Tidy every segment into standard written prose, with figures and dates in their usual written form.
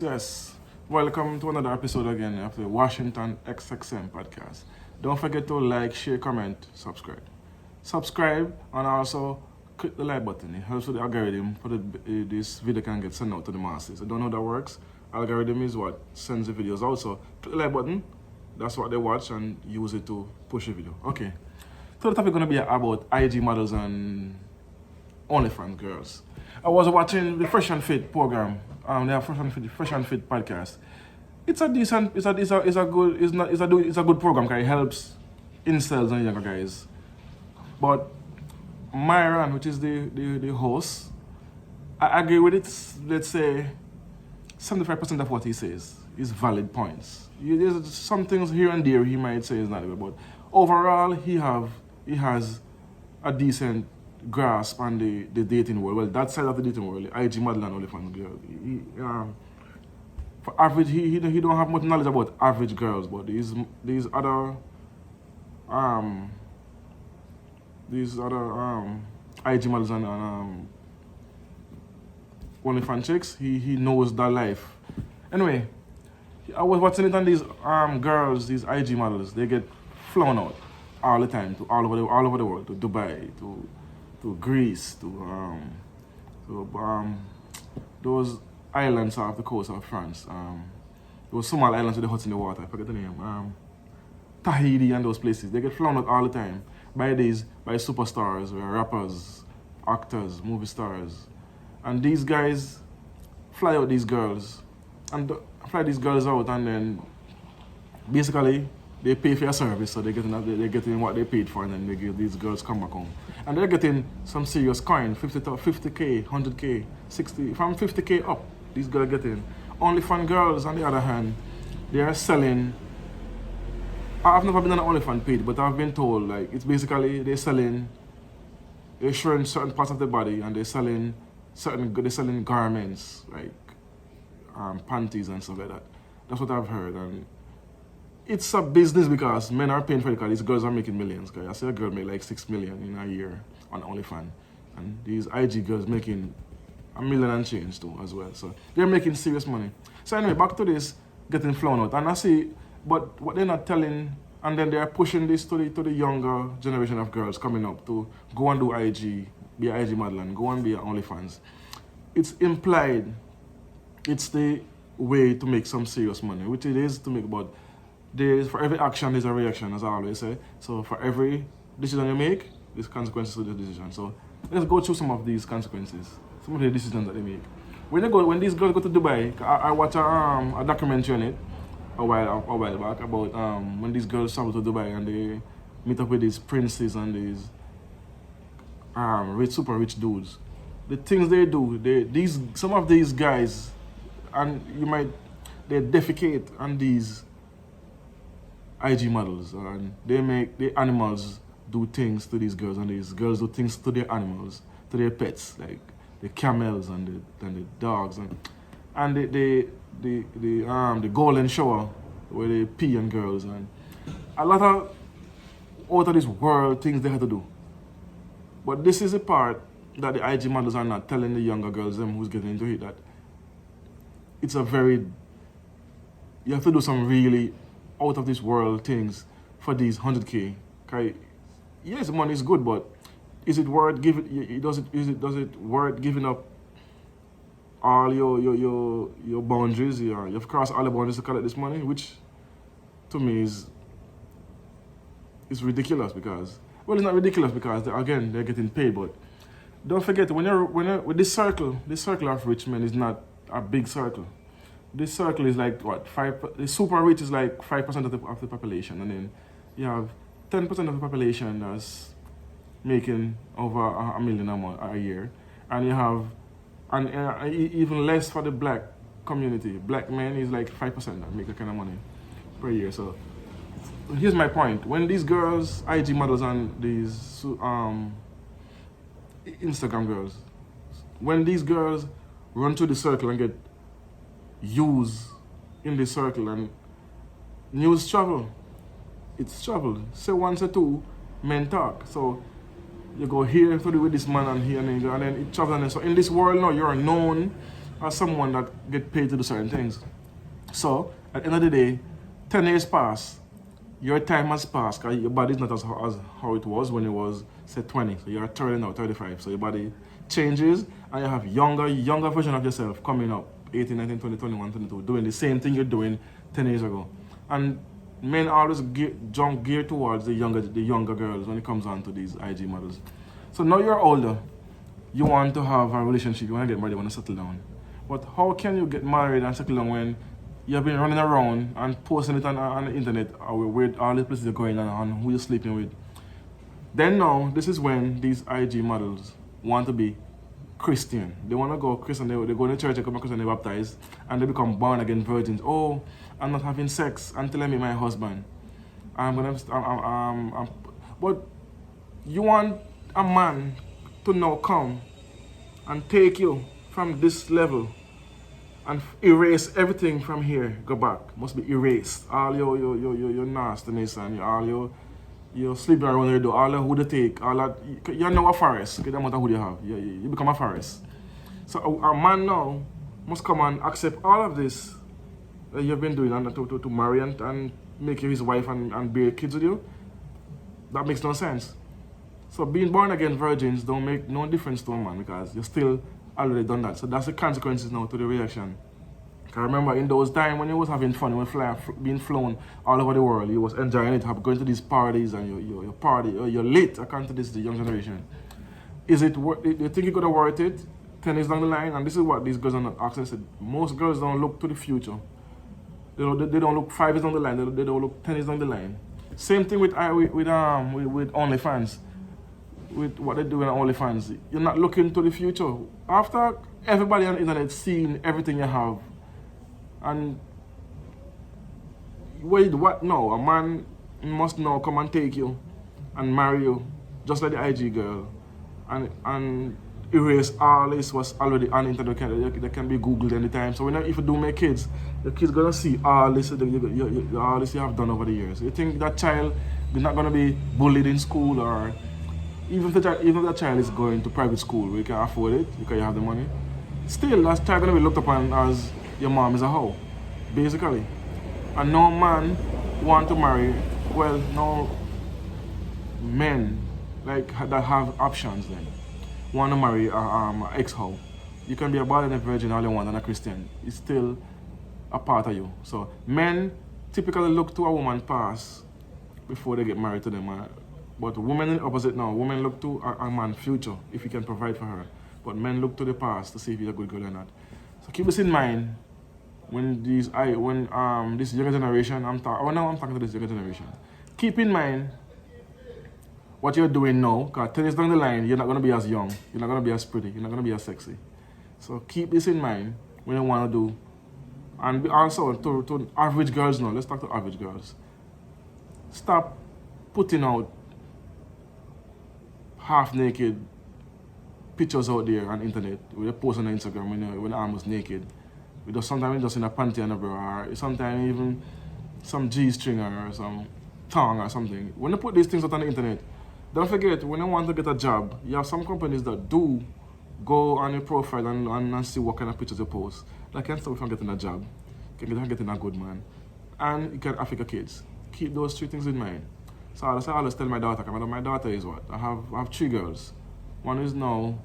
Yes, welcome to another episode again of the Washington XXM podcast. Don't forget to like, share, comment, subscribe. Subscribe and also click the like button. It helps with the algorithm for this video can get sent out to the masses. I don't know how that works. Algorithm is what sends the videos out. So click the like button. That's what they watch and use it to push the video. Okay. So the topic is going to be about IG models and OnlyFans girls. I was watching the Fresh and Fit program. They have Fresh and Fit podcast. It's a decent, it's a good program because it helps incels and younger guys. But Myron, which is the host, I agree with it. Let's say 75% of what he says is valid points. There's some things here and there he might say is not good, but overall he has a decent grasp on the dating world. Well, that side of the dating world, the IG model and OnlyFans girl. For average, he don't have much knowledge about average girls, but these other IG models and OnlyFans chicks, he knows that life. Anyway, I was watching it on these girls, these IG models. They get flown out all the time to all over the world, to Dubai, to Greece, to those islands off the coast of France. Those small islands with the huts in the water. I forget the name. Tahiti and those places. They get flown out all the time by superstars, rappers, actors, movie stars, and these guys fly out these girls and fly these girls out, and then basically they pay for your service, so they're getting what they paid for, and then they give these girls come back home. And they're getting some serious coin, 50K, 100K, 60, from 50K up, these girls are getting. OnlyFans girls, on the other hand, they are selling. I've never been on an OnlyFans page, but I've been told, like, it's basically they're showing certain parts of the body, and they're selling garments, like panties and stuff like that. That's what I've heard, and it's a business because men are paying for it because these girls are making millions. Cause I see a girl make like 6 million in a year on OnlyFans, and these IG girls making $1 million and change too as well. So they're making serious money. So anyway, back to this getting flown out, and I see, but what they're not telling, and then they're pushing this to the younger generation of girls coming up to go and do IG, be an IG model, and go and be an OnlyFans. It's implied it's the way to make some serious money, which it is to make, but for every action there's a reaction, as I always say. So for every decision you make, there's consequences to the decision. So let's go through some of these consequences, some of the decisions that they make. When these girls go to Dubai, I watched a documentary on it a while back about when these girls travel to Dubai and they meet up with these princes and these super rich dudes. The things they do, some of these guys, and they defecate on these IG models, and they make the animals do things to these girls, and these girls do things to their animals, to their pets, like the camels and the dogs, and the golden shower where they pee on girls, and a lot of out of this world things they have to do. But this is the part that the IG models are not telling the younger girls, them who's getting into it, that it's you have to do some really out of this world things for these 100K. Yes, money is good, but is it worth giving? Does it worth giving up all your boundaries? You've crossed all the boundaries to collect this money, which to me is ridiculous. Because, well, it's not ridiculous because they're getting paid. But don't forget, when you're with this circle of rich men is not a big circle. This circle is like what, 5%? The super rich is like 5% of the population, and then you have 10% of the population that's making over $1 million a year, and you have even less for the black community. Black men is like 5% that make that kind of money per year. So here's my point: when these girls, IG models, and these Instagram girls, when these girls run through the circle and get use in the circle, and news travel, it's travel. Say one, say two, men talk. So you go here with this man and here, and then it travels. So in this world now, you're known, or someone that get paid to do certain things. So at the end of the day, 10 years pass, your time has passed, because your body is not as how it was when it was, say, 20. So you're 30 now, 35. So your body changes, and you have younger version of yourself coming up, 18, 19, 20, 21, 22, doing the same thing you're doing 10 years ago. And men always gear towards the younger girls when it comes on to these IG models. So now you're older, you want to have a relationship, you want to get married, you want to settle down. But how can you get married and settle down when you've been running around and posting it on the internet where all the places you're going and who you're sleeping with? Then now, this is when these IG models want to be Christian. They want to go Christian, they go to church, they come to Christian, they baptize, and they become born again virgins. Oh, I'm not having sex until I meet my husband. But you want a man to now come and take you from this level and erase everything from here, go back. Must be erased. All your nastiness and all your sleeping around your door, all the who they take, all that. You're now a Pharisee, because no matter who you have. You become a Pharisee. So a man now must come and accept all of this that you've been doing and to marry and make you his wife and bear kids with you. That makes no sense. So being born again virgins don't make no difference to a man, because you still already done that. So that's the consequences now to the reaction. I remember in those times when you was having fun, you were being flown all over the world, you was enjoying it, going to these parties and you're party, or you're late, according to this, the young generation. Is it worth it? Do you think you're going to worth it 10 years down the line? And this is what these girls are not asking. Most girls don't look to the future. They don't look 5 years down the line, they don't look 10 years down the line. Same thing with OnlyFans. With what they do on OnlyFans, you're not looking to the future. After everybody on the internet seeing everything you have, and wait, what? No, a man must now come and take you and marry you, just like the IG girl, and erase all this was already on the internet. They can be Googled anytime. So if you do make kids, the kids gonna see all this all this you have done over the years. You think that child is not gonna be bullied in school, or even if that child is going to private school where you can afford it because you have the money, still that child gonna be looked upon as your mom is a hoe, basically. And no man want to marry, well, no men like that have options then want to marry a ex-hoe. You can be a born again virgin all you want and a Christian. It's still a part of you. So men typically look to a woman past before they get married to them. But women in the opposite now. Women look to a man's future if he can provide for her. But men look to the past to see if he's a good girl or not. So keep this in mind when this younger generation, I'm talking to this younger generation. Keep in mind what you're doing now, because 10 years down the line, you're not going to be as young, you're not going to be as pretty, you're not going to be as sexy. So keep this in mind when you want to do. And also to average girls now, let's talk to average girls. Stop putting out half-naked pictures out there on the internet. We post on Instagram when I'm almost naked. Sometimes just in a panty and a bra, or sometimes even some G-string or some tongue or something. When you put these things out on the internet, don't forget, when you want to get a job, you have some companies that do go on your profile and see what kind of pictures you post. That can stop you from getting a job, getting a good man, and you can Africa kids. Keep those 3 things in mind. So I always tell my daughter, because my daughter is what? I have 3 girls. One is now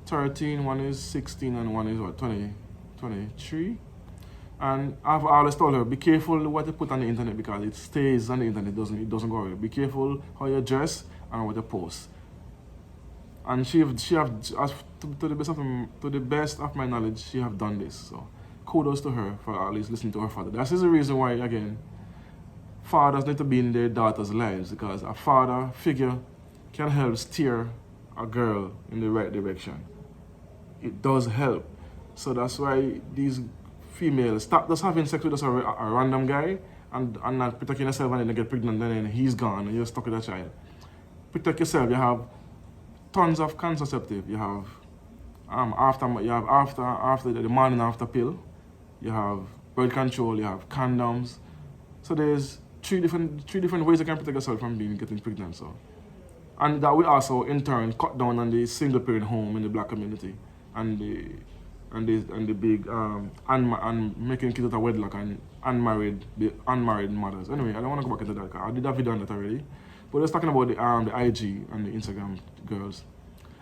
13, one is 16, and one is what, 23? And I've always told her, be careful what you put on the internet, because it stays on the internet, it doesn't go away. Be careful how you dress and what you post. And she have to the best of my knowledge, she have done this. So kudos to her for at least listening to her father. That is the reason why, again, fathers need to be in their daughters' lives, because a father figure can help steer a girl in the right direction. It does help. So that's why these females stop just having sex with just a random guy and not protecting yourself, and then they get pregnant and then he's gone and you're stuck with a child. Protect yourself. You have tons of contraceptive. You have after the morning after pill. You have birth control. You have condoms. So there's three different ways you can protect yourself from getting pregnant. So, and that will also in turn cut down on the single parent home in the black community and and the big and making kids out of wedlock and unmarried mothers. Anyway, I don't want to go back into that because I did a video on that already. But let's talking about the IG and the Instagram girls.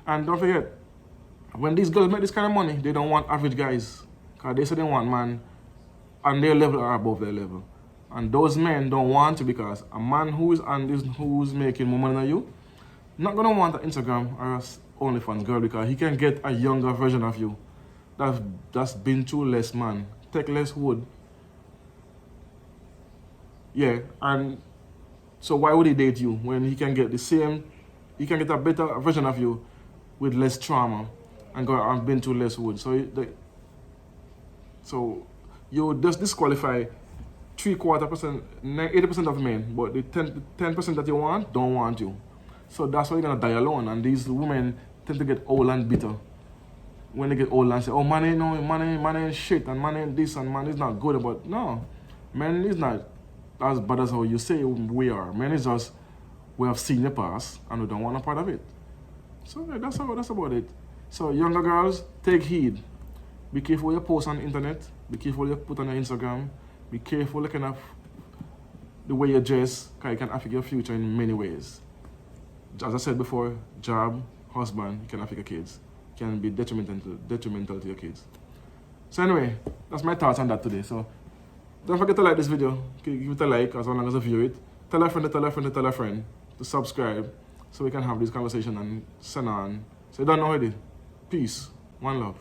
And don't forget, when these girls make this kind of money, they don't want average guys. Because they say they want man on their level or above their level. And those men don't want to, because a man who is on this, who's making more money than you, not gonna want an Instagram or a OnlyFans girl, because he can get a younger version of you that's been through less, man, take less wood. Yeah, and so why would he date you when he can get the same, he can get a better version of you with less trauma and go and been through less wood. So you just disqualify 3/4%, 80% of men, but the 10% that you want don't want you. So that's why you're gonna die alone. And these women tend to get old and bitter when they get old and say, "Oh, man ain't shit, and man ain't this, and man is not good." But no, man is not as bad as how you say we are. Man is just, we have seen the past and we don't want a part of it. So yeah, that's about it. So younger girls, take heed. Be careful what you post on the internet. Be careful what you put on your Instagram. Be careful looking at the way you dress, because it can affect your future in many ways. As I said before, job, husband, it can affect your kids. It can be detrimental to your kids. So anyway, that's my thoughts on that today. So don't forget to like this video. Give it a like as long as you view it. Tell a friend to subscribe so we can have this conversation and send on. So you don't know what it is. Peace. One love.